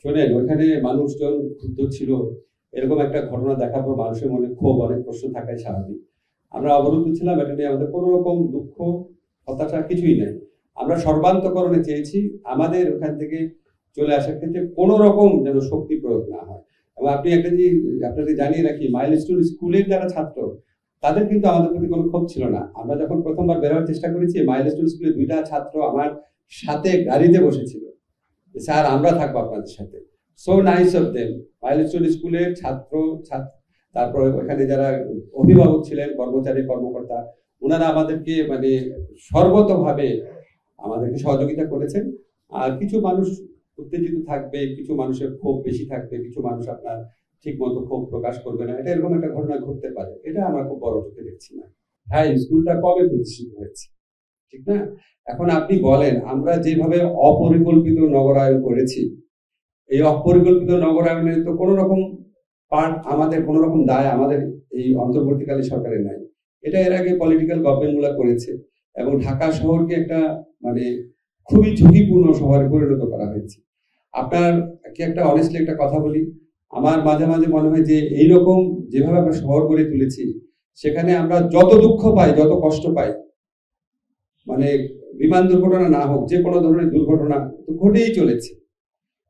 শোনেন, ওইখানে মানুষজন ক্ষুব্ধ ছিল, এরকম একটা ঘটনা দেখার পর মানুষের মনে ক্ষোভ, অনেক প্রশ্ন থাকাই স্বাভাবিক। আমরা অবরুদ্ধ ছিলাম, এটা নিয়ে আমাদের কোনো রকম দুঃখ হতাশা কিছুই নেই। আমরা সর্বান্তকরণে চেয়েছি আমাদের ওখান থেকে চলে আসার ক্ষেত্রে কোনো রকম যেন শক্তি প্রয়োগ না হয়। এবং আপনি একটা জিনিস আপনাদের জানিয়ে রাখি, মাইলস্টোন স্কুলের যারা ছাত্র তাদের কিন্তু আমাদের প্রতি কোনো ক্ষোভ ছিল না। আমরা যখন প্রথমবার বেরোবার চেষ্টা করেছি, মাইলস্টোন স্কুলে 2টা ছাত্র আমার সাথে গাড়িতে বসেছিল, স্যার আমরা থাকবো আপনাদের সাথে। So nice of them. Milestone স্কুলের ছাত্র, তারপর ওখানে যারা অভিভাবক ছিলেন, কর্মচারী কর্মকর্তা, ওনারা আমাদেরকে মানে সর্বতভাবে আমাদেরকে সহযোগিতা করেছেন। আর কিছু মানুষ উত্তেজিত থাকবে, কিছু মানুষের ক্ষোভ বেশি থাকবে, কিছু মানুষ আপনার ঠিক মতো ক্ষোভ প্রকাশ করবে না, এটা এরকম একটা ঘটনা ঘটতে পারে, এটা আমরা খুব বড় চোখে দেখছি না। হ্যাঁ, স্কুলটা কবে প্রতিষ্ঠিত হয়েছে, ঠিক না? এখন আপনি বলেন, আমরা যেভাবে অপরিকল্পিত নগরায়ন করেছি, এই অপরিকল্পিত নগরায়নের তো কোনো রকম পার্ট আমাদের, কোনো রকম দায় আমাদের এই অন্তর্বর্তীকালীন সরকারের নাই। এটা এর আগে পলিটিক্যাল গভর্নমেন্টগুলো করেছে এবং ঢাকা শহরকে একটা মানে খুবই ঝুঁকিপূর্ণ শহরে পরিণত করা হয়েছে। আপনার কি একটা অনেস্টলি একটা কথা বলি, আমার মাঝে মাঝে মনে হয় যে এইরকম যেভাবে আমরা শহর গড়ে তুলেছি, সেখানে আমরা যত দুঃখ পাই, যত কষ্ট পাই, মানে বিমান দুর্ঘটনা না হোক, যে কোনো ধরনের দুর্ঘটনা তো ঘটেই চলেছে,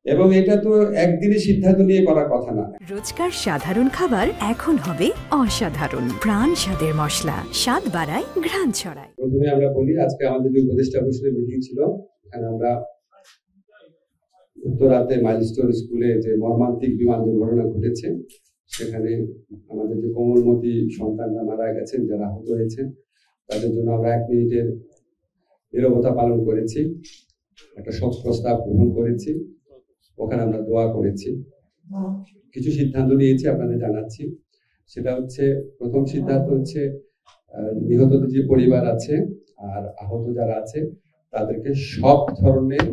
এবং এটা তো একদিনে সিদ্ধান্ত নিয়ে করার কথা না। রোজকার সাধারণ খাবার এখন হবে অসাধারণ, প্রাণ স্বাদের মশলা, স্বাদ বাড়ায়, ঘ্রাণ ছড়ায়। প্রথমে আমরা বলি, আজকে আমাদের যে উপদেষ্টা পরিষদের মিটিং ছিল, এখানে আমরা উত্তরাতে মাইলস্টোন স্কুলে যে মর্মান্তিক বিমান দুর্ঘটনা ঘটেছে, সেখানে আমাদের যে কোমলমতি সন্তানরা মারা গেছেন, যারা আহত হয়েছেন, তাদের জন্য আমরা 1 মিনিটের নীরবতা পালন করেছি, একটা শোক প্রস্তাব গ্রহণ করেছি, ওখানে আমরা দোয়া করেছি। কিছু সিদ্ধান্ত নিয়েছি আপনাদের জানাচ্ছি। সেটা হচ্ছে, প্রথম সিদ্ধান্ত হচ্ছে নিহতদের যে পরিবার আছে আর আহত যারা আছে তাদেরকে সব ধরনের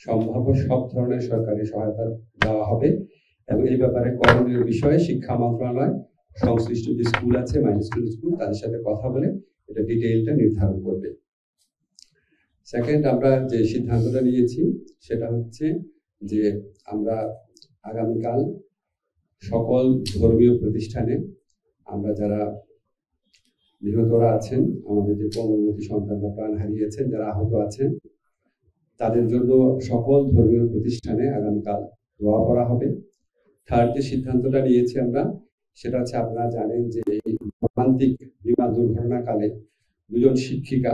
সম্ভাব্য সব ধরনের সরকারি সহায়তা দেওয়া হবে, এবং এই ব্যাপারে করণীয় বিষয়ে শিক্ষা মন্ত্রণালয় সংশ্লিষ্ট যে স্কুল আছে, মাইলস্টোন স্কুল, তাদের সাথে কথা বলে এটা ডিটেইলটা নির্ধারণ করবে। সেকেন্ড, আমরা যে সিদ্ধান্তটা নিয়েছি সেটা হচ্ছে যে আমরা আগামীকাল সকল ধর্মীয় প্রতিষ্ঠানে আমরা যারা নিহতরা আছেন, আমাদের যে কোমলমতি সন্তানরা প্রাণ হারিয়েছেন, যারা আহত আছেন, তাদের জন্য সকল ধর্মীয় প্রতিষ্ঠানে আগামীকাল দোয়া করা হবে। থার্ড যে সিদ্ধান্তটা নিয়েছি আমরা, সেটা হচ্ছে, আপনারা জানেন যে এই মর্মান্তিক বিমান দুর্ঘটনাকালে 2জন শিক্ষিকা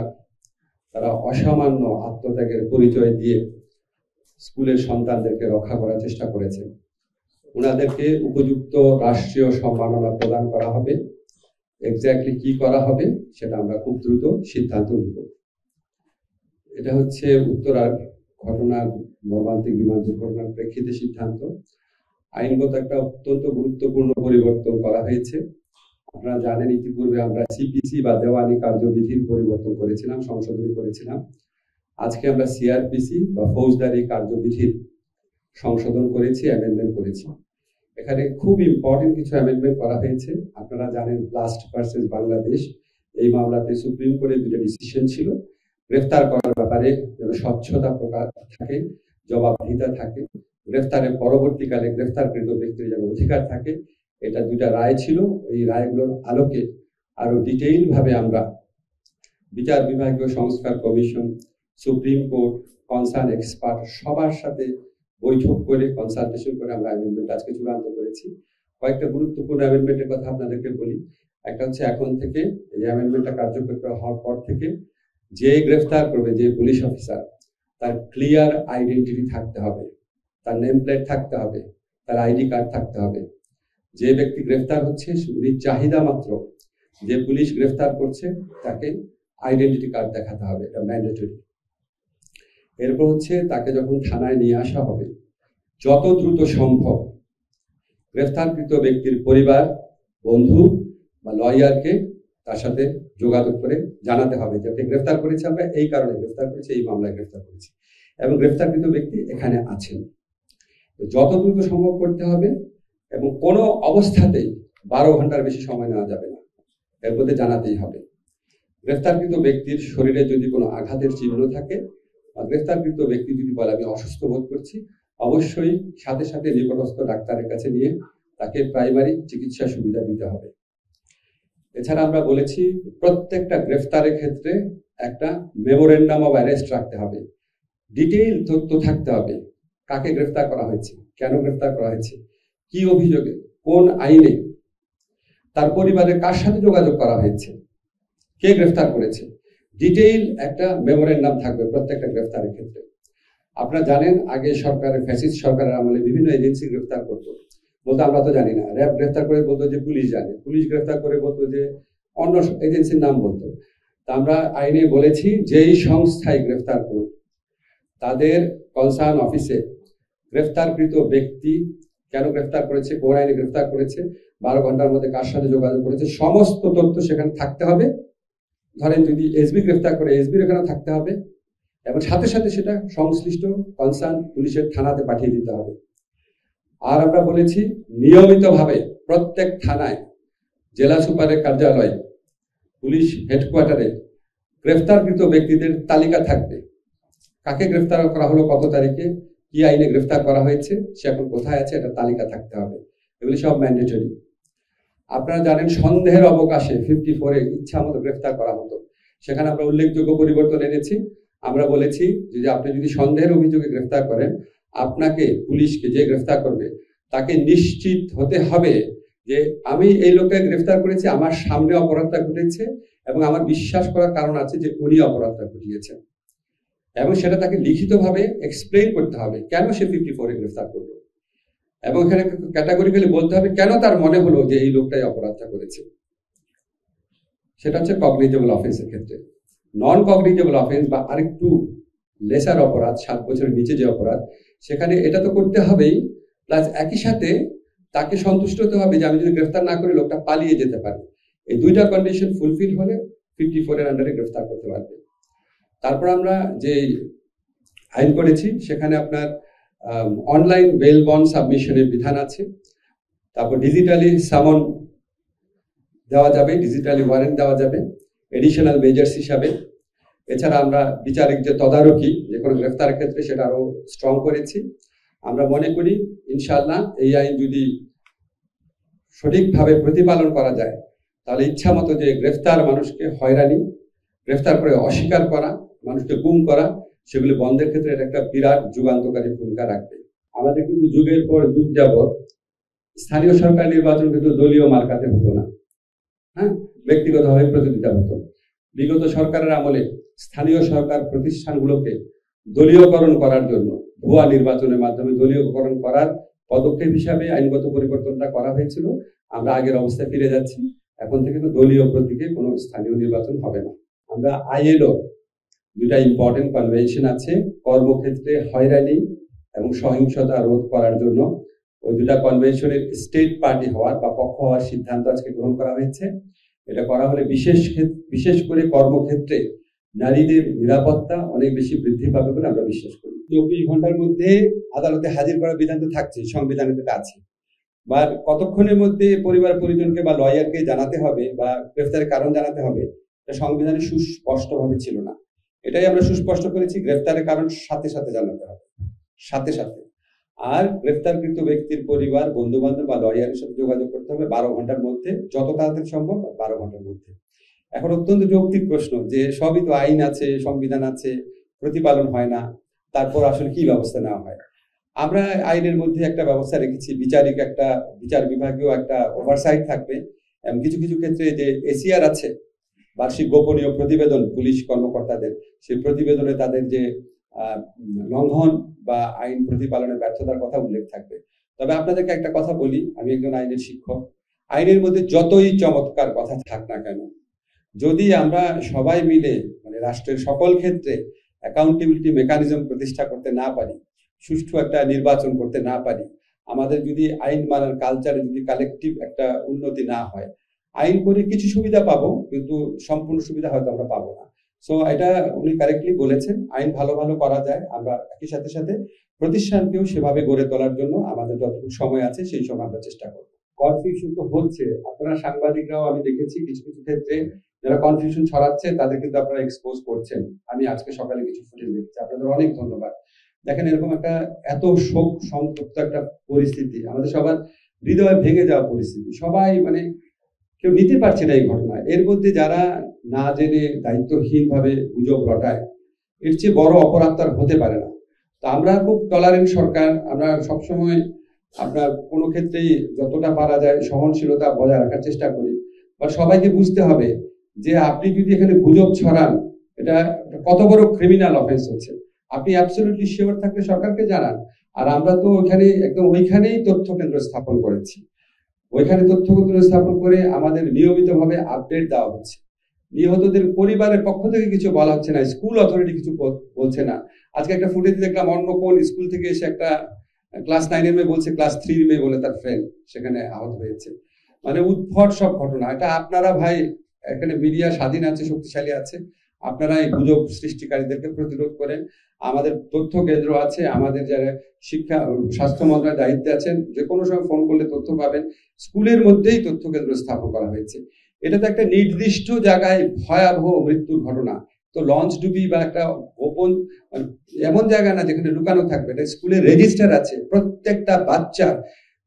তারা অসামান্য আত্মত্যাগের পরিচয় দিয়ে স্কুলের সন্তানদেরকে রক্ষা করার চেষ্টা করেছেন। ওনাদেরকে উপযুক্ত রাষ্ট্রীয় সম্মাননা প্রদান করা হবে। এক্স্যাক্টলি কি করা হবে সেটা আমরা খুব দ্রুত সিদ্ধান্ত নিব। এটা হচ্ছে উত্তরার ঘটনার, মর্মান্তিক বিমান দুর্ঘটনার প্রেক্ষিতে সিদ্ধান্ত। আইনগত একটা অত্যন্ত গুরুত্বপূর্ণ পরিবর্তন করা হয়েছে। আপনারা জানেন, ইতিপূর্বে আমরা সিপিসি বা দেওয়ানি কার্যবিধির পরিবর্তন করেছিলাম, সংশোধনী করেছিলাম। আজকে আমরা সিআরপিসি বা ফৌজদারি কার্যবিধির সংশোধন করেছি, অ্যামেন্ডমেন্ট করেছি। এখানে খুব ইম্পর্টেন্ট কিছু অ্যামেন্ডমেন্ট করা হয়েছে। আপনারা জানেন, ব্লাস্ট ভার্সেস বাংলাদেশ, এই মামলাতে সুপ্রিম কোর্টের 2টা ডিসিশন ছিল। গ্রেফতার করার ব্যাপারে যেন স্বচ্ছতা প্রকাশ থাকে, জবাবদিহিতা থাকে, গ্রেফতারের পরবর্তীকালে গ্রেফতারকৃত ব্যক্তির যেন অধিকার থাকে, এটা 2টা রায় ছিল। এই রায়গুলোর আলোকে আরো ডিটেইল ভাবে আমরা বিচার বিভাগীয় সংস্কার commission, supreme court, concern expert সবার সাথে বৈঠক করে, কনসালটেশন করে আমরা অ্যামেন্ডমেন্ট আজকে চূড়ান্ত করেছি। কয়েকটা গুরুত্বপূর্ণ অ্যামেন্ডমেন্টের কথা আপনাদেরকে বলি। একটা হচ্ছে, এখন থেকে এই অ্যামেন্ডমেন্টটা কার্যকর হওয়ার পর থেকে যে গ্রেফতার করবে, যে পুলিশ অফিসার, তার ক্লিয়ার আইডেন্টিটি থাকতে হবে, তার নেম প্লেট থাকতে হবে, তার আইডি কার্ড থাকতে হবে। যে ব্যক্তি গ্রেফতার হচ্ছে, উনি চাহিদা মাত্র যে পুলিশ গ্রেফতার করছে তাকে আইডেন্টিটি কার্ড দেখাতে হবে, এটা ম্যান্ডেটরি। এরপর হচ্ছে, তাকে যখন থানায় নিয়ে আসা হবে, যত দ্রুত সম্ভব গ্রেফতারকৃত ব্যক্তির পরিবার, বন্ধু বা লয়ারকে তার সাথে যোগাযোগ করে জানাতে হবে যে আপনি গ্রেফতার করেছি, আমরা এই কারণে গ্রেফতার করেছি, এই মামলায় গ্রেফতার করেছি, এবং গ্রেফতারকৃত ব্যক্তি এখানে আছেন। যত দ্রুত সম্ভব করতে হবে, এবং কোনো অবস্থাতেই 12 ঘন্টার বেশি সময় নেওয়া যাবে না, এর মধ্যে জানাতেই হবে। গ্রেফতারকৃত ব্যক্তির শরীরে যদি কোনো আঘাতের চিহ্ন থাকে, বা গ্রেফতারকৃত ব্যক্তি যদি বলে আমি অসুস্থ বোধ করছি, অবশ্যই সাথে সাথে নিকটস্থ ডাক্তারের কাছে নিয়ে তাকে প্রাইমারি চিকিৎসা সুবিধা দিতে হবে। এছাড়া আমরা বলেছি প্রত্যেকটা গ্রেফতারের ক্ষেত্রে একটা মেমোরেন্ডাম অফ অ্যারেস্ট রাখতে হবে, ডিটেইল তথ্য থাকতে হবে, কাকে গ্রেফতার করা হয়েছে, কেন গ্রেফতার করা হয়েছে, কি অভিযোগে, কোন আইনে, তার পরিবারের কার সাথে যোগাযোগ করা হয়েছে, কে গ্রেফতার করেছে, ডিটেইল একটা মেমোরেন্ডাম থাকবে প্রত্যেকটা গ্রেফতারের ক্ষেত্রে। আপনারা জানেন আগে সরকারের ফ্যাসিস্ট সরকারের আমলে বিভিন্ন এজেন্সি গ্রেফতার করতো, বলতো আমরা তো জানি না, র্যাব গ্রেফতার করে বলতো যে পুলিশ জানে, পুলিশ গ্রেফতার করে বলতো যে অন্য এজেন্সির নাম বলতো। তা আমরা আইনে বলেছি যেই সংস্থায় গ্রেফতার করুক তাদের কনসার্ন অফিসে গ্রেফতারকৃত ব্যক্তি কেন গ্রেফতার করেছে, কোন আইনে গ্রেফতার করেছে, 12 ঘন্টার মধ্যে কার সাথে যোগাযোগ করেছে, সমস্ত তথ্য সেখানে থাকতে হবে। ধরেন যদি এসবি গ্রেফতার করে এসবির এখানে থাকতে হবে, এবং সাথে সাথে সেটা সংশ্লিষ্ট কনসার্ন পুলিশের থানাতে পাঠিয়ে দিতে হবে। আর আমরা বলেছি নিয়মিতভাবে প্রত্যেক থানায়, জেলা সুপারের কার্যালয়ে, পুলিশ হেডকোয়ার্টারে গ্রেফতারকৃত ব্যক্তিদের তালিকা থাকবে, কাকে গ্রেফতার করা হলো, কত তারিখে, কি আইনে গ্রেফতার করা হয়েছে, সে এখন কোথায় আছে, এটা তালিকা থাকতে হবে। এগুলি সব ম্যান্ডেটরি। আপনারা জানেন সন্দেহের অবকাশে 54-এ ইচ্ছা মতো গ্রেফতার করা হতো, সেখানে আমরা উল্লেখযোগ্য পরিবর্তন এনেছি। আমরা বলেছি যে আপনি যদি সন্দেহের অভিযোগে গ্রেফতার করেন, আপনাকে পুলিশকে যে গ্রেফতার করবে তাকে নিশ্চিত হতে হবে যে আমি এই লোককে গ্রেফতার করেছি, আমার সামনে অপরাধটা ঘটেছে এবং আমার বিশ্বাস করার কারণ আছে যে উনি অপরাধটা ঘটিয়েছেন, এবং সেটা তাকে লিখিতভাবে এক্সপ্লেইন করতে হবে কেন সে 54-এ গ্রেফতার করলো, এবং এখানে ক্যাটাগরিক্যালি বলতে হবে কেন তার মনে হলো যে এই লোকটাই অপরাধটা করেছে। সেটা হচ্ছে কগনিজেবল অফেন্সের ক্ষেত্রে। নন কগনিজেবল অফেন্স বা আরেকটু লেসার অপরাধ, 7 বছরের নিচে যে অপরাধ, সেখানে এটা তো করতে হবেই, প্লাস একই সাথে তাকে সন্তুষ্ট হতে হবে যে আমি যদি গ্রেফতার না করি লোকটা পালিয়ে যেতে পারে। এই দুইটা কন্ডিশন ফুলফিল হলে 54-এর আন্ডারে গ্রেফতার করতে পারবে। তারপর আমরা যে আইন করেছি সেখানে আপনার অনলাইন বেল বন্ড সাবমিশনের বিধান আছে, তারপর ডিজিটালি সামন দেওয়া যাবে, ডিজিটালি ওয়ারেন্ট দেওয়া যাবে এডিশনাল মেজার্স হিসাবে। এছাড়া আমরা বিচারিক যে তদারকি যে কোনো গ্রেফতারের ক্ষেত্রে সেটা আরো স্ট্রং করেছি। আমরা মনে করি ইনশাআল্লাহ এই আইন যদি সঠিকভাবে প্রতিপালন করা যায় তাহলে ইচ্ছা মতো যে গ্রেফতার, মানুষকে হয়রানি, গ্রেফতার করে অস্বীকার করা, মানুষকে গুম করা, সেগুলি বন্ধের ক্ষেত্রে এটা একটা বিরাট যুগান্তকারী ভূমিকা রাখবে। আমাদের কিন্তু যুগের পর যুগ যাবৎ স্থানীয় সরকার নির্বাচন কিন্তু দলীয় মার্কাতে হতো না, হ্যাঁ, ব্যক্তিগতভাবে প্রতিযোগিতা হতো। বিগত সরকারের আমলে স্থানীয় সরকার প্রতিষ্ঠানগুলোকে দলীয়করণ করার জন্য ভুয়া নির্বাচনের মাধ্যমে দলীয়করণ করার পদক্ষেপ হিসাবে আইনগত পরিবর্তনটা করা হয়েছিল। আমরা আগের অবস্থায় ফিরে যাচ্ছি, এখন থেকে তো দলীয় প্রতীকে কোনো স্থানীয় নির্বাচন হবে না। আমরা ILO দুটা ইম্পর্টেন্ট কনভেনশন আছে কর্মক্ষেত্রে হয়রানি এবং সহিংসতা রোধ করার জন্য, ওই দুটা কনভেনশনের স্টেট পার্টি হওয়ার বা পক্ষ হওয়ার সিদ্ধান্ত আজকে গ্রহণ করা হয়েছে। এটা করা হলে বিশেষ করে কর্মক্ষেত্রে নারীদের নিরাপত্তা অনেক বেশি বৃদ্ধি পাবে বলে আমরা বিশ্বাস করি। 24 ঘন্টার মধ্যে আদালতে হাজির করার বিধান তো থাকছে, সংবিধানে এটা আছে, বা কতক্ষণের মধ্যে পরিবার পরিজনকে বা লয়ারকে জানাতে হবে বা গ্রেফতারের কারণ জানাতে হবে, এটা সংবিধানে সুস্পষ্টভাবে ছিল না। এটাই আমরা সুস্পষ্ট করেছি, গ্রেফতারের কারণ সাথে সাথে জানাতে হবে, সাথে সাথে। আর গ্রেফতারকৃত ব্যক্তির পরিবার, বন্ধু বান্ধব বা লয়ারের সাথে যোগাযোগ করতে হবে 12 ঘন্টার মধ্যে, যত তাড়াতাড়ি সম্ভব 12 ঘন্টার মধ্যে। এখন অত্যন্ত যৌক্তিক প্রশ্ন যে সবই তো আইন আছে, সংবিধান আছে, প্রতিপালন হয় না, তারপর আসলে কি ব্যবস্থা নেওয়া হয়? আমরা আইনের মধ্যে একটা ব্যবস্থা রেখেছি, বিচার বিভাগীয় একটা ওভারসাইট থাকবে, এবং কিছু কিছু ক্ষেত্রে যে এসিআর আছে, বার্ষিক গোপনীয় প্রতিবেদন পুলিশ কর্মকর্তাদের, সেই প্রতিবেদনে তাদের যে লঙ্ঘন বা আইন প্রতিপালনের ব্যর্থতার কথা উল্লেখ থাকবে। তবে আপনাদেরকে একটা কথা বলি, আমি একজন আইনের শিক্ষক, আইনের মধ্যে যতই চমৎকার কথা থাক না কেন, যদি আমরা সবাই মিলে মানে রাষ্ট্রের সকল ক্ষেত্রে অ্যাকাউন্টেবিলিটি মেকানিজম প্রতিষ্ঠা করতে না পারি, সুষ্ঠু একটা নির্বাচন করতে না পারি, আমাদের যদি আইন মানার কালচারে যদি কালেকটিভ একটা উন্নতি না হয়, আইন করে কিছু সুবিধা পাবো কিন্তু সম্পূর্ণ সুবিধা হয়তো আমরা পাবো না। সো এটা উনি কারেক্টলি বলেছেন, আইন ভালো করা যায়, আমরা একই সাথে সাথে প্রতিষ্ঠানকেও সেভাবে গড়ে তোলার জন্য আমাদের যতটুকু সময় আছে সেই সময় আমরা চেষ্টা করবো। কনফিউশন তো হচ্ছে, আপনারা সাংবাদিকরাও আমি দেখেছি কিছু কিছু ক্ষেত্রে যারা কনফিউশন ছড়াচ্ছে তাদের কিন্তু আপনারা এক্সপোজ করছেন। আমি আজকে সকালে কিছু ফুটেজ দেখেছি, আপনাদের অনেক ধন্যবাদ। দেখেন এরকম একটা এত শোক সন্তপ্ত একটা পরিস্থিতি, আমাদের সবার হৃদয় ভেঙে যাওয়া পরিস্থিতি, সবাই মানে কেউ নিতে পারছে না এই ঘটনা। এর মধ্যে যারা না জেনে দায়িত্বহীন ভাবে গুজব রটায়, এর চেয়ে বড় অপরাধ তার হতে পারে না। তো আমরা খুব টলারেন্ট সরকার, আমরা সবসময় আপনার কোনো ক্ষেত্রেই যতটা পারা যায় সহনশীলতা বজায় রাখার চেষ্টা করি। বা সবাইকে বুঝতে হবে যে আপনি যদি এখানে গুজব ছড়ান, এটা কত বড় ক্রিমিনাল অফেন্স হচ্ছে। আপনি অ্যাবসলিউটলি শিওর থাকলে সরকারকে জানান। আর আমরা তো ওইখানে একদম ওইখানেই তথ্য কেন্দ্র স্থাপন করেছি, ওইখানে তথ্য কেন্দ্র স্থাপন করে আমাদের নিয়মিতভাবে আপডেট দেওয়া হচ্ছে। নিহতদের পরিবারের পক্ষ থেকে কিছু বলা হচ্ছে না, স্কুল অথরিটি কিছু বলছে না। আজকে একটা ফুটেজ দেখলাম, অন্য কোন স্কুল থেকে এসে একটা ক্লাস 9-এর মেয়ে বলছে ক্লাস 3-র মেয়ে বলে তার ফ্রেন্ড সেখানে আহত হয়েছে। মানে উদ্ভট সব ঘটনা। এটা আপনারা ভাই, এখানে মিডিয়া স্বাধীন আছে, শক্তিশালী আছে, আপনারা এই গুজব সৃষ্টিকারীদেরকে প্রতিরোধ করেন। আমাদের তথ্য কেন্দ্র আছে, আমাদের যারা শিক্ষা স্বাস্থ্য মন্ত্রণালয়ের দায়িত্বে আছেন, যে কোনো সময় ফোন করলে তথ্য পাবেন। স্কুলের মধ্যেই তথ্য কেন্দ্র স্থাপন করা হয়েছে। এটা তো একটা নির্দিষ্ট জায়গায় ভয়াবহ মৃত্যুর ঘটনা। তো লঞ্চ ডুবি বা একটা গোপন এমন জায়গা না যেখানে লুকানো থাকবে। এটা স্কুলের রেজিস্টার আছে, প্রত্যেকটা বাচ্চার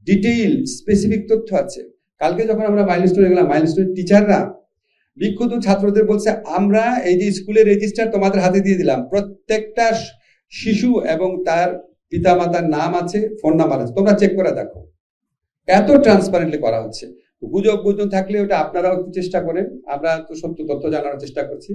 ডিটেইল স্পেসিফিক তথ্য আছে। কালকে যখন আমরা মাইলস্টোনে গেলাম, মাইলস্টোনের টিচাররা বিক্ষুব্ধ ছাত্রদের বলছে, আমরা এই যে স্কুলের রেজিস্টার তোমাদের হাতে দিয়ে দিলাম, প্রত্যেকটা শিশু এবং তার পিতামাতার নাম আছে, ফোন নাম্বার আছে, তোমরা চেক করে দেখো। এত ট্রান্সপারেন্টলি করা হচ্ছে। গুজব থাকলে ওটা আপনারাও একটু চেষ্টা করেন, আমরা তো সত্য তথ্য জানার চেষ্টা করছি।